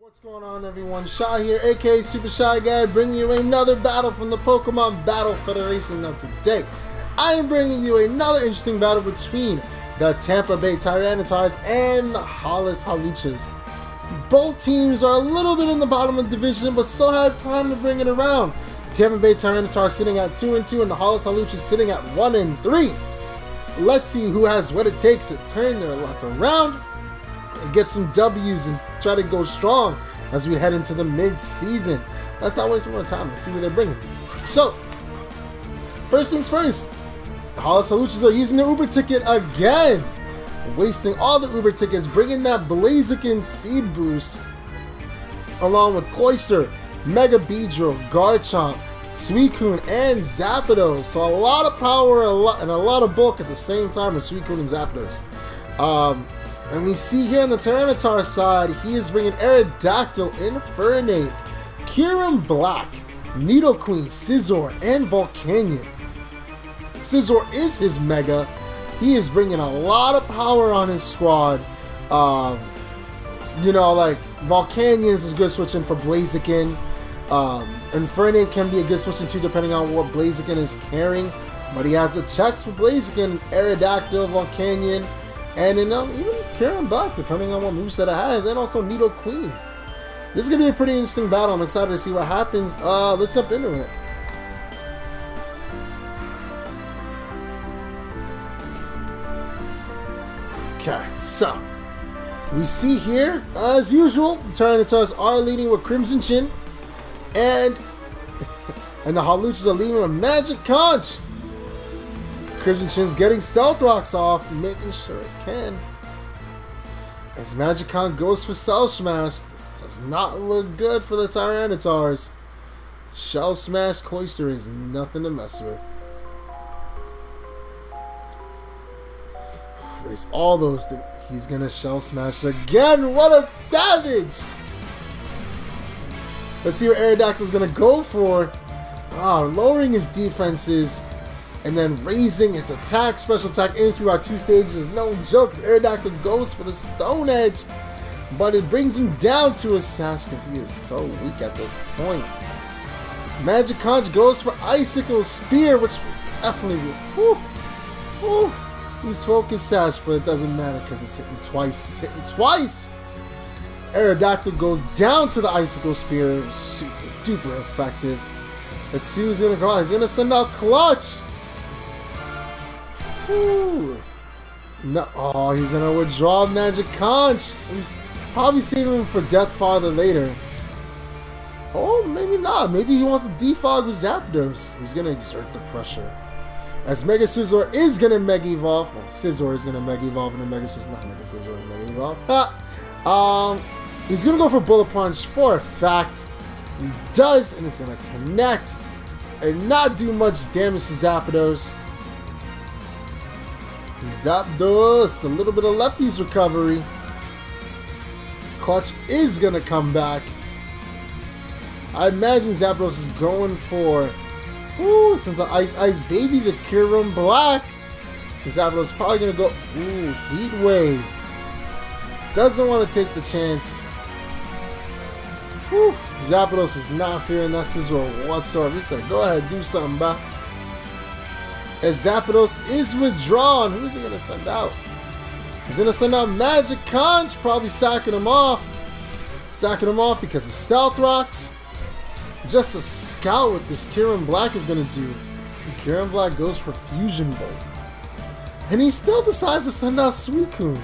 What's going on, everyone? Shy here, aka Super Shy Guy, bringing you another battle from the Pokemon Battle Federation. Now today, I am bringing you another interesting battle between the Tampa Bay Tyranitars and the Hollis Hawluchas. Both teams are a little bit in the bottom of the division, but still have time to bring it around. Tampa Bay Tyranitars sitting at 2-2, and the Hollis Hawluchas sitting at 1-3. Let's see who has what it takes to turn their luck around and get some W's and try to go strong as we head into the mid-season. Let's not waste more time. Let's see what they're bringing. So, first things first, the Hollis Hawluchas are using their Uber ticket again, wasting all the Uber tickets, bringing that Blaziken speed boost, along with Cloyster, Mega Beedrill, Garchomp, Suicune, and Zapdos. So a lot of power and a lot of bulk at the same time with Suicune and Zapdos. And we see here on the Tyranitar side, he is bringing Aerodactyl, Infernape, Kyurem Black, Nidoqueen, Scizor, and Volcanion. Scizor is his Mega. He is bringing a lot of power on his squad. You know, like, Volcanion is a good switch-in for Blaziken. Infernape can be a good switch-in too, depending on what Blaziken is carrying. But he has the checks for Blaziken, Aerodactyl, Volcanion, and even Kyurem Black, depending on what moveset it has, and also Nidoqueen. This is going to be a pretty interesting battle. I'm excited to see what happens. Let's jump into it. Okay, so we see here, as usual, the Tyranitars are leading with Crimson Chin, and the Hawluchas are leading with Magic Conch. Crimson Chin's getting Stealth Rocks off, making sure it can. As Magicon goes for Shell Smash, this does not look good for the Tyranitars. Shell Smash Cloyster is nothing to mess with. Raise all those things. He's gonna Shell Smash again. What a savage! Let's see what Aerodactyl's gonna go for. Lowering his defenses and then raising its attack, special attack, in speed by 2 stages is no joke. Aerodactyl goes for the Stone Edge, but it brings him down to a Sash because he is so weak at this point. Magic Conch goes for Icicle Spear, which will definitely be, he's focused Sash, but it doesn't matter because it's hitting twice. Aerodactyl goes down to the Icicle Spear, super duper effective. Let's see who's gonna go out. He's gonna send out Clutch. No, he's gonna withdraw Magic Conch. He's probably saving him for Death Father later. Oh, maybe not. Maybe he wants to defog with Zapdos. He's gonna exert the pressure. As Mega Scizor is gonna Mega Evolve. Well, Scizor is gonna Mega Evolve and a Mega Scizor, not Mega Scizor and Mega Evolve. He's gonna go for Bullet Punch for a fact. He does, and it's gonna connect and not do much damage to Zapdos. Zapdos, a little bit of Lefty's recovery. Clutch is gonna come back. I imagine Zapdos is going for, since Ice Baby, the Kyurem Black. Zapdos is probably gonna go, Heat Wave. Doesn't want to take the chance. Zapdos was not fearing that Scizor whatsoever. He said, go ahead, do something, bro. As Zapdos is withdrawn, who is he going to send out? He's going to send out Magic Conch, probably sacking him off. Sacking him off because of Stealth Rocks. Just a scout what this Kyurem Black is going to do. And Kyurem Black goes for Fusion Bolt. And he still decides to send out Suicune.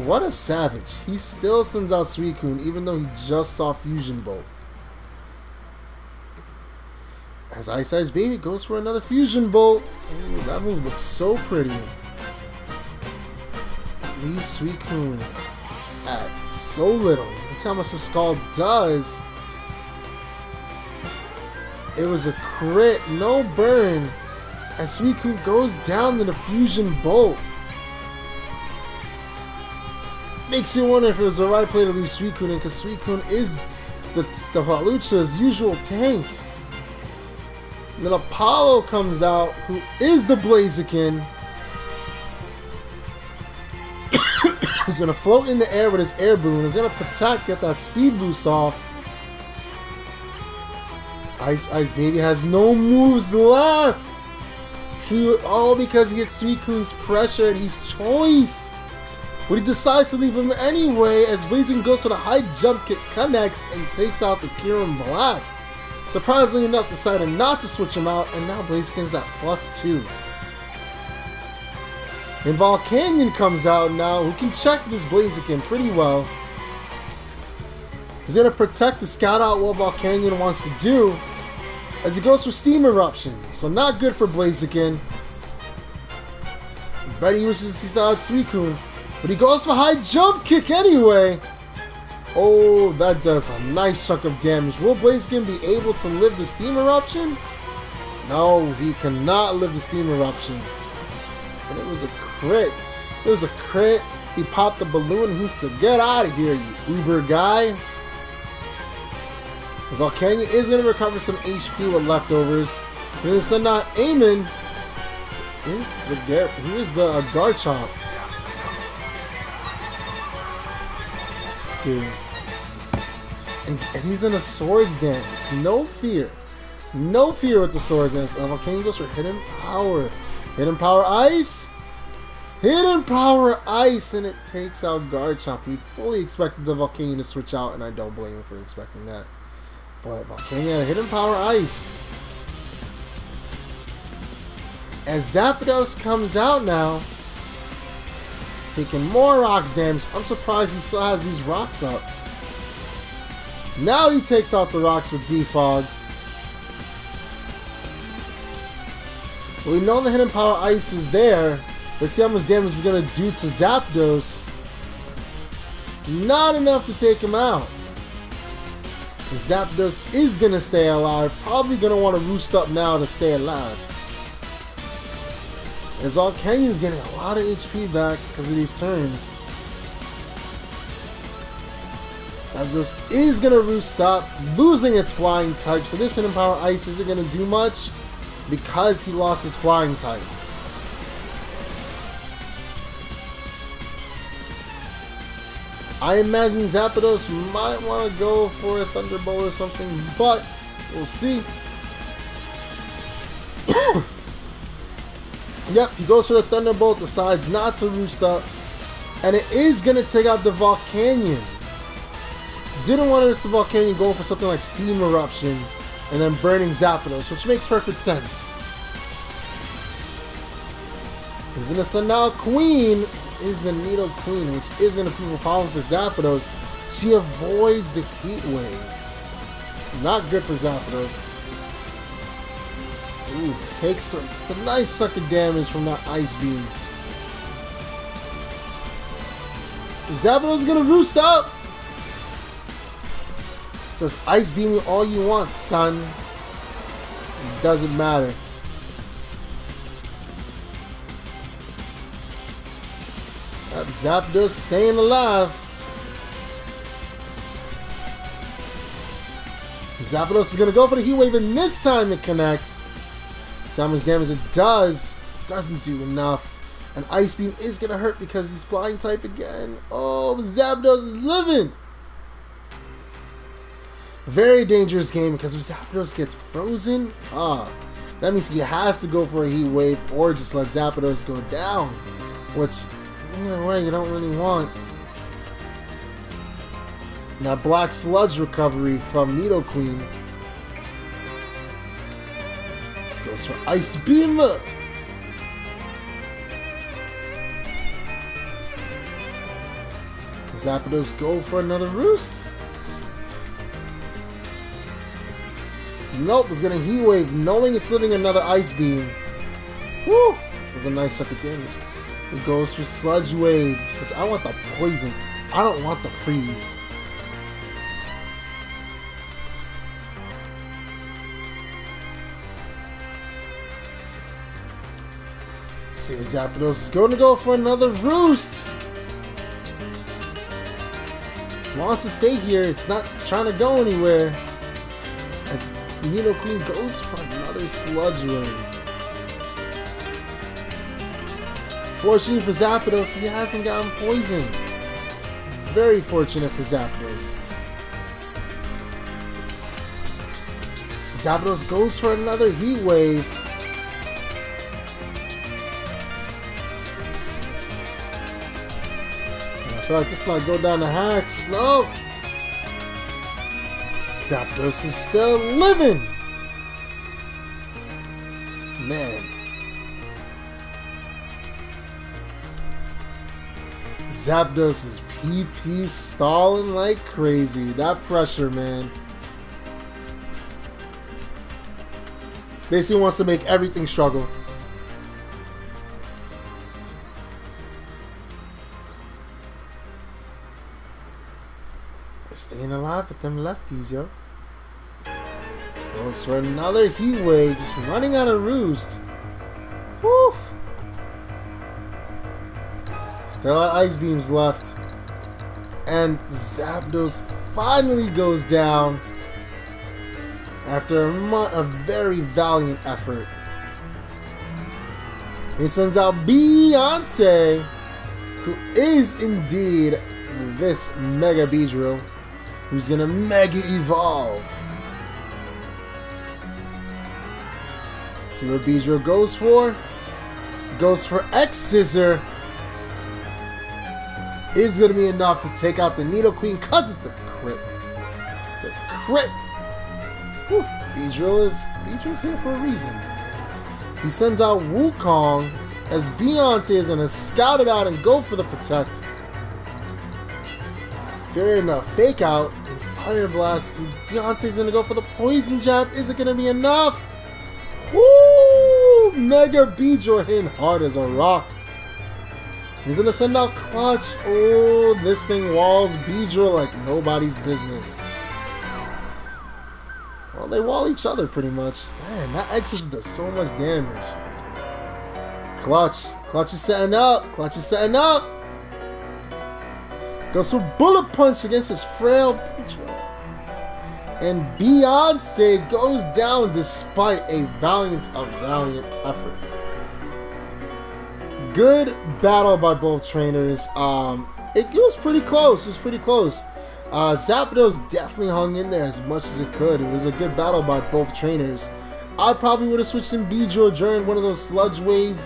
What a savage. He still sends out Suicune even though he just saw Fusion Bolt. As Ice Baby goes for another Fusion Bolt. Ooh, that move looks so pretty. Leaves Suicune at so little. Let's see how much the Scald does. It was a crit, no burn. As Suicune goes down to the Fusion Bolt. Makes you wonder if it was the right play to leave Suicune in, because Suicune is the Hawlucha's usual tank. And then Apollo comes out, who is the Blaziken. He's going to float in the air with his air balloon. He's going to protect, get that speed boost off. Ice Baby has no moves left. All because he gets Suicune's pressure and he's choiced. But he decides to leave him anyway as Blaziken goes for the high jump kick, connects, and takes out the Kieran Black. Surprisingly enough, decided not to switch him out, and now Blaziken's at +2. And Volcanion comes out now, who can check this Blaziken pretty well. He's going to protect to scout out what Volcanion wants to do as he goes for Steam Eruption. So not good for Blaziken. Bet he wishes he still had Suicune. But he goes for high jump kick anyway. Oh, that does a nice chunk of damage. Will Blaziken be able to live the Steam Eruption? No, he cannot live the Steam Eruption. And it was a crit. It was a crit. He popped the balloon and he said, "Get out of here, you Uber guy." As Volcanion is going to recover some HP with leftovers. And instead not Eamon is the Garchomp. Let's see. And he's in a Swords Dance. No fear. No fear with the Swords Dance. And Volcanion goes for Hidden Power. Hidden Power Ice. Hidden Power Ice. And it takes out Garchomp. We fully expected the Volcanion to switch out. And I don't blame him for expecting that. But Volcanion had a Hidden Power Ice. As Zapdos comes out now, taking more rocks damage. I'm surprised he still has these rocks up. Now he takes out the rocks with Defog. We know the Hidden Power Ice is there. Let's see how much damage it's going to do to Zapdos. Not enough to take him out. Zapdos is going to stay alive. Probably going to want to roost up now to stay alive. As Volcanion's getting a lot of HP back because of these turns. Zapdos is going to roost up, losing its flying type. So this Hidden Power Ice isn't going to do much because he lost his flying type. I imagine Zapdos might want to go for a Thunderbolt or something, but we'll see. Yep, he goes for the Thunderbolt, decides not to roost up, and it is going to take out the Volcanion. Didn't want to risk the Volcanion going for something like Steam Eruption and then burning Zapdos, which makes perfect sense. He's in the Sun now. Queen is the Needle Queen, which is going to prove a problem for Zapdos. She avoids the Heat Wave. Not good for Zapdos. Ooh, takes some nice chunk of damage from that Ice Beam. Zapdos is going to roost up. It says, "Ice Beam me all you want, son." It doesn't matter. Zapdos staying alive. Zapdos is going to go for the Heat Wave, and this time it connects. See how much damage it does. Doesn't do enough. And Ice Beam is going to hurt because he's flying type again. Oh, Zapdos is living. Very dangerous game because if Zapdos gets frozen, that means he has to go for a Heat Wave or just let Zapdos go down. Which, either way, you don't really want. Now, Black Sludge recovery from Needle Queen. Let's go for Ice Beam. Zapdos go for another roost. Nope, it's gonna Heat Wave, knowing it's living another Ice Beam. Woo! That's a nice chunk of damage. It goes for Sludge Wave. It says, I want the poison. I don't want the freeze. Let's see if Zapdos is going to go for another roost. It wants to stay here. It's not trying to go anywhere. As Needle Queen goes for another Sludge Wave. Fortunately for Zapdos, he hasn't gotten poisoned. very fortunate for Zapdos. Zapdos goes for another Heat Wave. I feel like this might go down to hacks. No! Zapdos is still living! Man. Zapdos is PP stalling like crazy. That pressure, man. Basically wants to make everything struggle. Staying alive with them lefties, yo. Goes for another Heat Wave. Just running out of roost. Woo! Still have Ice Beams left. And Zapdos finally goes down after a very valiant effort. He sends out Beyonce, who is indeed this Mega Beedrill, who's gonna Mega Evolve. See what Beedrill goes for? Goes for X-Scissor. Is gonna be enough to take out the Nidoqueen because it's a crit. It's a crit. Whew. Beedrill's here for a reason. He sends out Wukong as Beyonce is gonna scout it out and go for the Protect. Fair enough. Fake out and Fire Blast. And Beyonce's gonna go for the Poison Jab. Is it gonna be enough? Woo! Mega Beedrill hitting hard as a rock. He's gonna send out Clutch. Oh, this thing walls Beedrill like nobody's business. Well, they wall each other pretty much. Man, that Exus does so much damage. Clutch is setting up. Clutch is setting up. Goes for Bullet Punch against his frail Beedrill. And Beyonce goes down despite a valiant of valiant efforts. Good battle by both trainers. It was pretty close. It was pretty close. Zapdos definitely hung in there as much as it could. It was a good battle by both trainers. I probably would have switched in Beedrill during one of those Sludge Wave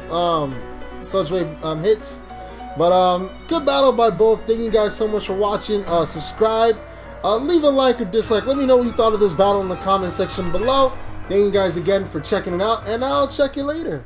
hits. But good battle by both. Thank you guys so much for watching. Subscribe. Leave a like or dislike. Let me know what you thought of this battle in the comment section below. Thank you guys again for checking it out, and I'll check you later.